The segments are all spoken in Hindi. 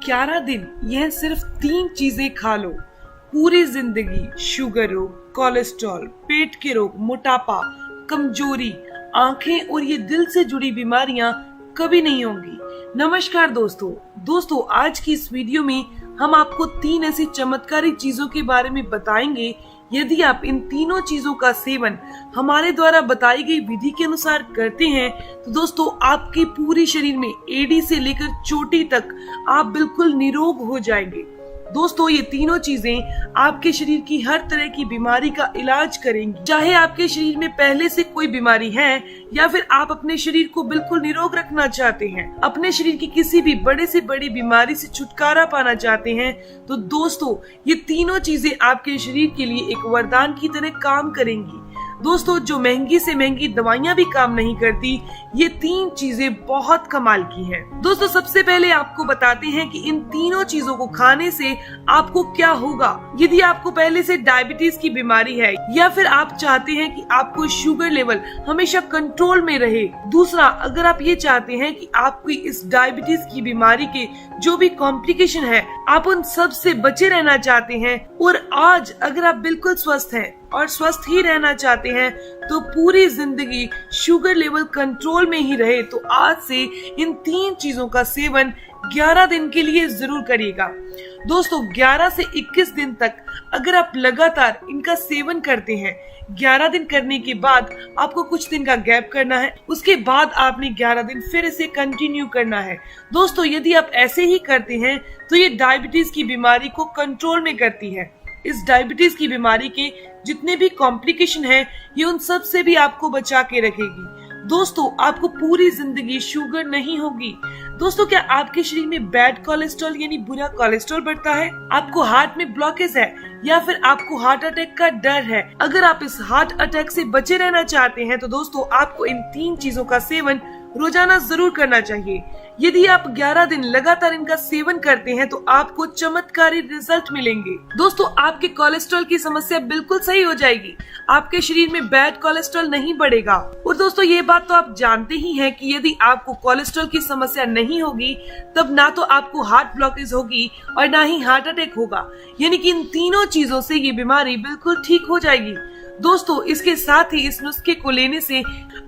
11 दिन यह सिर्फ 3 चीजें खा लो, पूरी जिंदगी शुगर रोग, कोलेस्ट्रॉल, पेट के रोग, मोटापा, कमजोरी, आंखें और ये दिल से जुड़ी बीमारियां कभी नहीं होंगी। नमस्कार दोस्तों, आज की इस वीडियो में हम आपको 3 ऐसी चमत्कारी चीजों के बारे में बताएंगे। यदि आप इन तीनों चीजों का सेवन हमारे द्वारा बताई गई विधि के अनुसार करते हैं तो दोस्तों आपके पूरे शरीर में एड़ी से लेकर चोटी तक आप बिल्कुल निरोग हो जाएंगे। दोस्तों ये तीनों चीजें आपके शरीर की हर तरह की बीमारी का इलाज करेंगी। चाहे आपके शरीर में पहले से कोई बीमारी है या फिर आप अपने शरीर को बिल्कुल निरोग रखना चाहते हैं, अपने शरीर की किसी भी बड़े से बड़ी बीमारी से छुटकारा पाना चाहते हैं, तो दोस्तों ये तीनों चीजें आपके शरीर के लिए एक वरदान की तरह काम करेंगी। दोस्तों जो महंगी से महंगी दवाइयां भी काम नहीं करती, ये 3 चीजें बहुत कमाल की हैं। दोस्तों सबसे पहले आपको बताते हैं कि इन तीनों चीजों को खाने से आपको क्या होगा। यदि आपको पहले से डायबिटीज की बीमारी है या फिर आप चाहते हैं कि आपको शुगर लेवल हमेशा कंट्रोल में रहे। दूसरा, अगर आप ये चाहते हैं कि आपकी इस डायबिटीज की बीमारी के जो भी कॉम्प्लिकेशन है आप उन सब से बचे रहना चाहते हैं, और आज अगर आप बिल्कुल स्वस्थ हैं और स्वस्थ ही रहना चाहते हैं तो पूरी जिंदगी शुगर लेवल कंट्रोल में ही रहे, तो आज से इन 3 चीजों का सेवन 11 दिन के लिए जरूर करिएगा। दोस्तों 11 से 21 दिन तक अगर आप लगातार इनका सेवन करते हैं, 11 दिन करने के बाद आपको कुछ दिन का गैप करना है, उसके बाद आपने 11 दिन फिर इसे कंटिन्यू करना है। दोस्तों यदि आप ऐसे ही करते हैं तो ये डायबिटीज की बीमारी को कंट्रोल में करती है। इस डायबिटीज की बीमारी के जितने भी कॉम्प्लिकेशन हैं, ये उन सब से भी आपको बचा के रखेगी। दोस्तों आपको पूरी जिंदगी शुगर नहीं होगी। दोस्तों क्या आपके शरीर में बैड कोलेस्ट्रॉल यानी बुरा कोलेस्ट्रॉल बढ़ता है, आपको हार्ट में ब्लॉकेज है या फिर आपको हार्ट अटैक का डर है? अगर आप इस हार्ट अटैक से बचे रहना चाहते हैं तो दोस्तों आपको इन 3 चीजों का सेवन रोजाना जरूर करना चाहिए। यदि आप 11 दिन लगातार इनका सेवन करते हैं तो आपको चमत्कारी रिजल्ट मिलेंगे। दोस्तों आपके कोलेस्ट्रॉल की समस्या बिल्कुल सही हो जाएगी, आपके शरीर में बैड कोलेस्ट्रॉल नहीं बढ़ेगा। और दोस्तों ये बात तो आप जानते ही हैं कि यदि आपको कोलेस्ट्रॉल की समस्या नहीं होगी तब ना तो आपको हार्ट ब्लॉकेज होगी और ना ही हार्ट अटैक होगा, यानी कि इन तीनों चीजों से ये बीमारी बिल्कुल ठीक हो जाएगी। दोस्तों इसके साथ ही इस नुस्खे को लेने से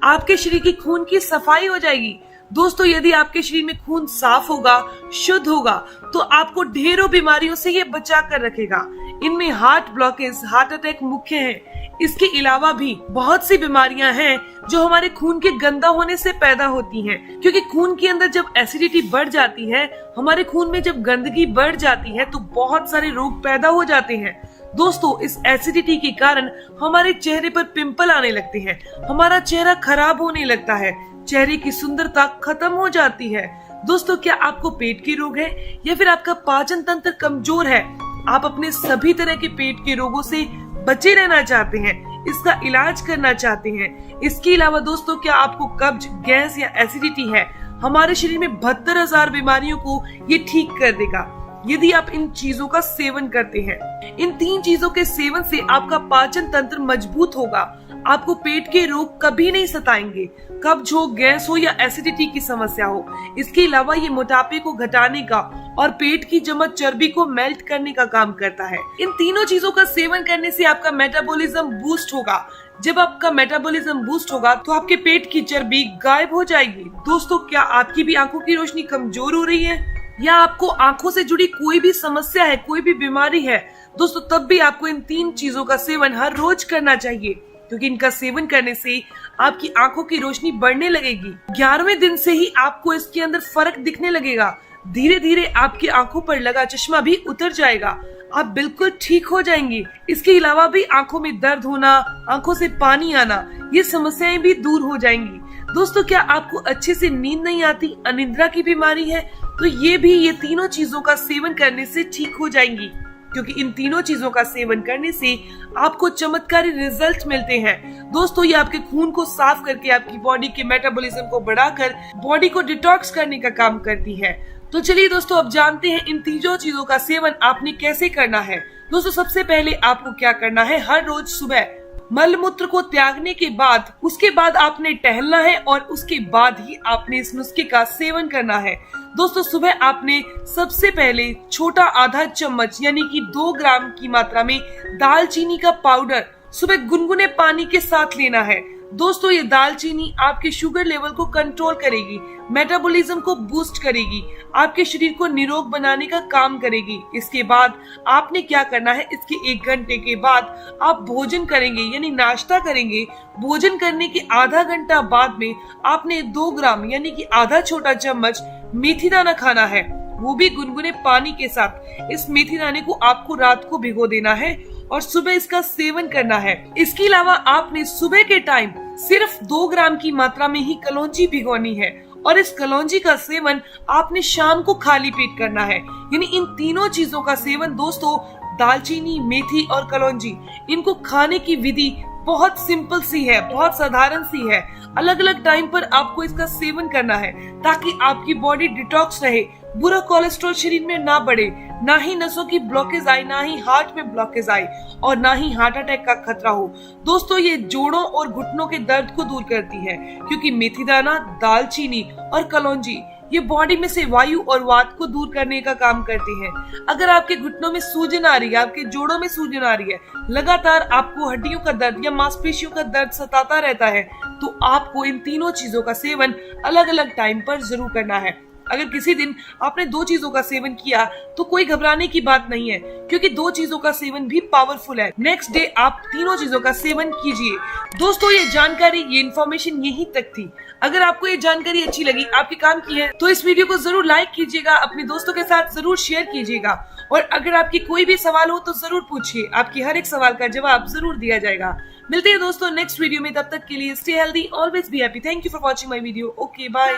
आपके शरीर की खून की सफाई हो जाएगी। दोस्तों यदि आपके शरीर में खून साफ होगा, शुद्ध होगा, तो आपको ढेरों बीमारियों से ये बचा कर रखेगा। इनमें हार्ट ब्लॉकेज, हार्ट अटैक मुख्य है। इसके अलावा भी बहुत सी बीमारियां हैं जो हमारे खून के गंदा होने से पैदा होती हैं, क्योंकि खून के अंदर जब एसिडिटी बढ़ जाती है, हमारे खून में जब गंदगी बढ़ जाती है तो बहुत सारे रोग पैदा हो जाते हैं। दोस्तों इस एसिडिटी के कारण हमारे चेहरे पर पिंपल आने लगते हैं, हमारा चेहरा खराब होने लगता है, चेहरे की सुंदरता खत्म हो जाती है। दोस्तों क्या आपको पेट के रोग है या फिर आपका पाचन तंत्र कमजोर है, आप अपने सभी तरह के पेट के रोगों से बचे रहना चाहते हैं, इसका इलाज करना चाहते हैं? इसके अलावा दोस्तों क्या आपको कब्ज, गैस या एसिडिटी है? हमारे शरीर में 72,000 बीमारियों को ये ठीक कर देगा यदि आप इन चीजों का सेवन करते हैं। इन 3 चीजों के सेवन से आपका पाचन तंत्र मजबूत होगा, आपको पेट के रोग कभी नहीं सताएंगे, कब्ज हो, गैस हो या एसिडिटी की समस्या हो। इसके अलावा ये मोटापे को घटाने का और पेट की जमा चर्बी को मेल्ट करने का काम करता है। इन तीनों चीजों का सेवन करने से आपका मेटाबॉलिज्म बूस्ट होगा। जब आपका मेटाबॉलिज्म बूस्ट होगा तो आपके पेट की चर्बी गायब हो जाएगी। दोस्तों क्या आपकी भी आंखों की रोशनी कमजोर हो रही है या आपको आंखों से जुड़ी कोई भी समस्या है, कोई भी बीमारी है, दोस्तों तब भी आपको इन 3 चीजों का सेवन हर रोज करना चाहिए, क्योंकि इनका सेवन करने से आपकी आंखों की रोशनी बढ़ने लगेगी। 11वें दिन से ही आपको इसके अंदर फर्क दिखने लगेगा। धीरे धीरे आपकी आंखों पर लगा चश्मा भी उतर जाएगा, आप बिल्कुल ठीक हो जाएंगे। इसके अलावा भी आंखों में दर्द होना, आंखों से पानी आना, ये समस्याएं भी दूर हो जाएंगी। दोस्तों क्या आपको अच्छे से नींद नहीं आती, अनिद्रा की बीमारी है, तो ये तीनों चीजों का सेवन करने से ठीक हो जाएंगी, क्योंकि इन तीनों चीजों का सेवन करने से आपको चमत्कारी रिजल्ट मिलते हैं। दोस्तों ये आपके खून को साफ करके आपकी बॉडी के मेटाबॉलिज्म को बढ़ाकर बॉडी को डिटॉक्स करने का काम करती है। तो चलिए दोस्तों अब जानते हैं इन तीनों चीजों का सेवन आपने कैसे करना है। दोस्तों सबसे पहले आपको क्या करना है, हर रोज सुबह मल मूत्र को त्यागने के बाद उसके बाद आपने टहलना है और उसके बाद ही आपने इस नुस्खे का सेवन करना है। दोस्तों सुबह आपने सबसे पहले छोटा आधा चम्मच यानी कि 2 ग्राम की मात्रा में दालचीनी का पाउडर सुबह गुनगुने पानी के साथ लेना है। दोस्तों ये दालचीनी आपके शुगर लेवल को कंट्रोल करेगी, मेटाबॉलिज्म को बूस्ट करेगी, आपके शरीर को निरोग बनाने का काम करेगी। इसके बाद आपने क्या करना है, इसके 1 घंटे के बाद आप भोजन करेंगे यानी नाश्ता करेंगे। भोजन करने के आधा घंटा बाद में आपने 2 ग्राम यानी कि आधा छोटा चम्मच मेथी दाना खाना है, वो भी गुनगुने पानी के साथ। इस मेथी दाने को आपको रात को भिगो देना है और सुबह इसका सेवन करना है। इसके अलावा आपने सुबह के टाइम सिर्फ 2 ग्राम की मात्रा में ही कलौंजी भिगोनी है और इस कलौंजी का सेवन आपने शाम को खाली पेट करना है। यानी इन तीनों चीजों का सेवन दोस्तों, दालचीनी, मेथी और कलौंजी, इनको खाने की विधि बहुत सिंपल सी है, बहुत साधारण सी है। अलग अलग टाइम पर आपको इसका सेवन करना है ताकि आपकी बॉडी डिटॉक्स रहे, बुरा कोलेस्ट्रॉल शरीर में ना बढ़े, ना ही नसों की ब्लॉकेज आए, ना ही हार्ट में ब्लॉकेज आए और ना ही हार्ट अटैक का खतरा हो। दोस्तों ये जोड़ों और घुटनों के दर्द को दूर करती है क्योंकि मेथी दाना, दालचीनी और कलौंजी ये बॉडी में से वायु और वात को दूर करने का काम करती हैं। अगर आपके घुटनों में सूजन आ रही है, आपके जोड़ों में सूजन आ रही है, लगातार आपको हड्डियों का दर्द या मांसपेशियों का दर्द सताता रहता है, तो आपको इन तीनों चीजों का सेवन अलग अलग टाइम पर जरूर करना है। अगर किसी दिन आपने 2 चीजों का सेवन किया तो कोई घबराने की बात नहीं है क्योंकि 2 चीजों का सेवन भी पावरफुल है। नेक्स्ट डे आप तीनों चीजों का सेवन कीजिए। दोस्तों ये जानकारी, ये इन्फॉर्मेशन यहीं तक थी। अगर आपको ये जानकारी अच्छी लगी, आपके काम की है, तो इस वीडियो को जरूर लाइक कीजिएगा, अपने दोस्तों के साथ जरूर शेयर कीजिएगा और अगर आपकी कोई भी सवाल हो तो जरूर पूछिए, आपकी हर एक सवाल का जवाब जरूर दिया जाएगा। मिलते हैं दोस्तों नेक्स्ट वीडियो में, तब तक के लिए stay healthy, always be happy. Thank you for watching my video. Okay bye.